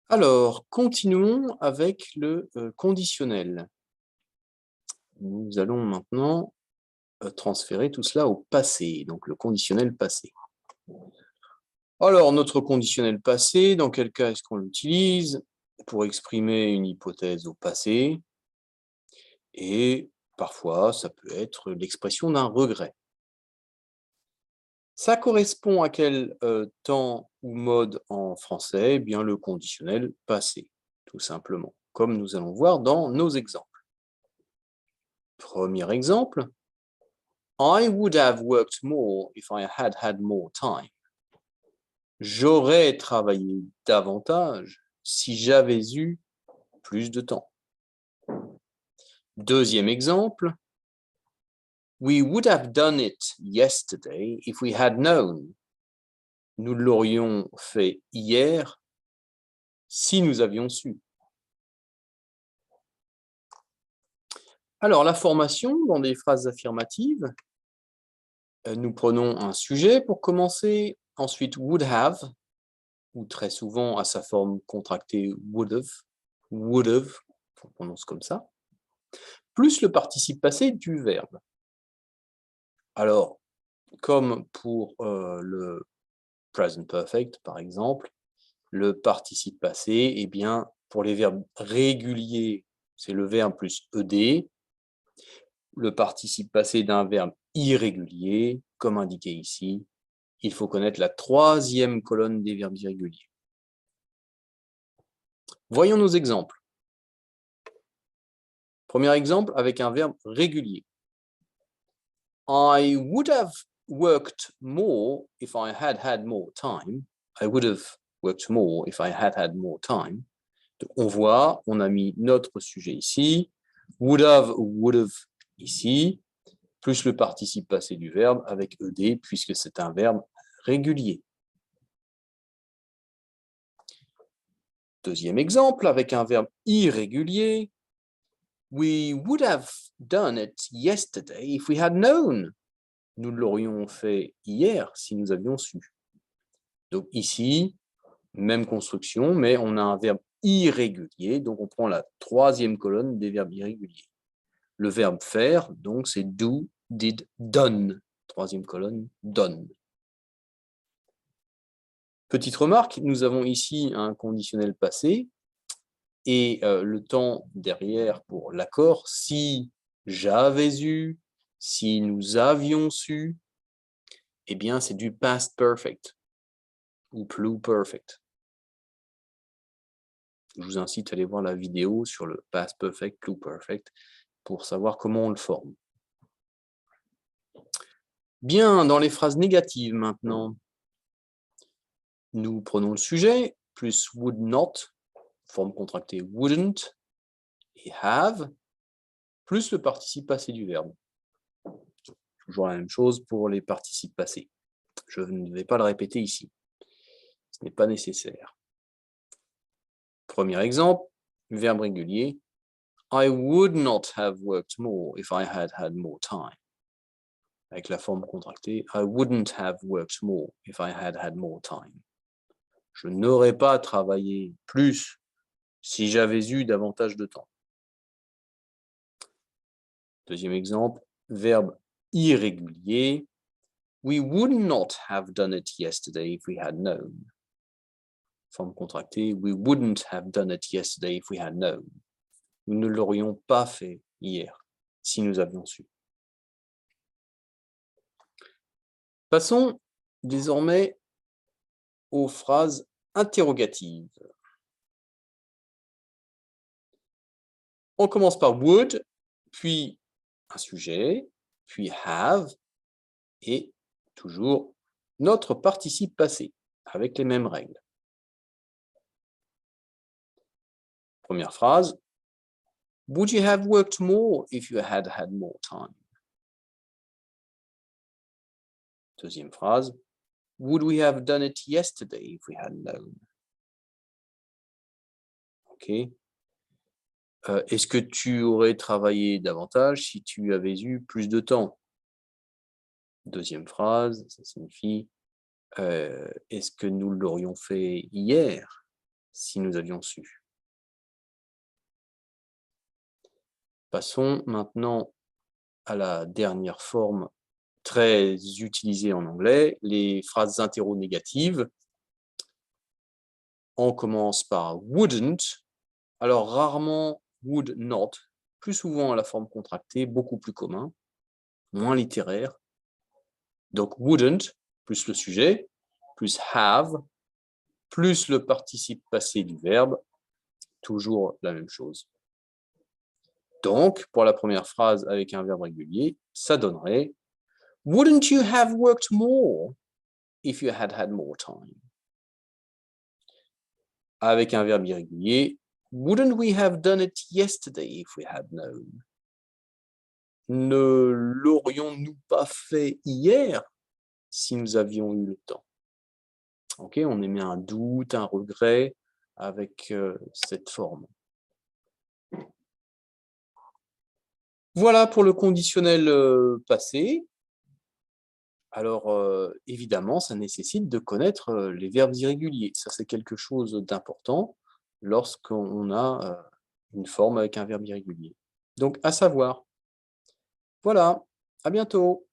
Alors, continuons avec le conditionnel. Nous allons maintenant transférer tout cela au passé, donc le conditionnel passé. Alors, notre conditionnel passé, dans quel cas est-ce qu'on l'utilise? Pour exprimer une hypothèse au passé, et parfois, ça peut être l'expression d'un regret. Ça correspond à quel temps ou mode en français? Eh bien, le conditionnel passé, tout simplement, comme nous allons voir dans nos exemples. Premier exemple, I would have worked more if I had had more time. J'aurais travaillé davantage si j'avais eu plus de temps. Deuxième exemple, we would have done it yesterday if we had known. Nous l'aurions fait hier si nous avions su. Alors, la formation dans des phrases affirmatives, nous prenons un sujet pour commencer, ensuite would have, ou très souvent à sa forme contractée would have, on prononce comme ça, plus le participe passé du verbe. Alors, comme pour le present perfect, par exemple, le participe passé, eh bien, pour les verbes réguliers, c'est le verbe plus ed. Le participe passé d'un verbe irrégulier, comme indiqué ici, il faut connaître la troisième colonne des verbes irréguliers. Voyons nos exemples. Premier exemple avec un verbe régulier. I would have worked more if I had had more time. I would have worked more if I had had more time. Donc, on voit, on a mis notre sujet ici, would have ici, plus le participe passé du verbe avec ed, puisque c'est un verbe régulier. Deuxième exemple avec un verbe irrégulier. We would have done it yesterday if we had known. Nous l'aurions fait hier si nous avions su. Donc ici, même construction, mais on a un verbe irrégulier, donc on prend la troisième colonne des verbes irréguliers. Le verbe faire, donc c'est do, did, done. Troisième colonne, done. Petite remarque, nous avons ici un conditionnel passé et le temps derrière pour l'accord, si j'avais eu, si nous avions su, eh bien c'est du past perfect ou pluperfect. Je vous incite à aller voir la vidéo sur le past perfect, pluperfect pour savoir comment on le forme. Bien, dans les phrases négatives maintenant, nous prenons le sujet, plus would not, forme contractée wouldn't, et have, plus le participe passé du verbe. Toujours la même chose pour les participes passés. Je ne vais pas le répéter ici. Ce n'est pas nécessaire. Premier exemple, verbe régulier. I would not have worked more if I had had more time. Avec la forme contractée, I wouldn't have worked more if I had had more time. Je n'aurais pas travaillé plus si j'avais eu davantage de temps. Deuxième exemple, verbe irrégulier. We would not have done it yesterday if we had known. Forme contractée, we wouldn't have done it yesterday if we had known. Nous ne l'aurions pas fait hier si nous avions su. Passons désormais aux phrases interrogatives. On commence par would, puis un sujet, puis have, et toujours notre participe passé, avec les mêmes règles. Première phrase, would you have worked more if you had had more time? Deuxième phrase, would we have done it yesterday if we had known? Ok. Est-ce que tu aurais travaillé davantage si tu avais eu plus de temps? Deuxième phrase, ça signifie est-ce que nous l'aurions fait hier si nous avions su. Passons maintenant à la dernière forme très utilisée en anglais, les phrases interro-négatives. On commence par wouldn't, alors rarement would not, plus souvent à la forme contractée, beaucoup plus commun, moins littéraire. Donc wouldn't, plus le sujet, plus have, plus le participe passé du verbe, toujours la même chose. Donc, pour la première phrase avec un verbe régulier, ça donnerait « Wouldn't you have worked more if you had had more time ?» Avec un verbe irrégulier, « Wouldn't we have done it yesterday if we had known ?» Ne l'aurions-nous pas fait hier si nous avions eu le temps? Ok, on émet un doute, un regret avec cette forme. Voilà pour le conditionnel passé. Alors, évidemment, ça nécessite de connaître les verbes irréguliers. Ça, c'est quelque chose d'important lorsqu'on a une forme avec un verbe irrégulier. Donc, à savoir. Voilà, à bientôt.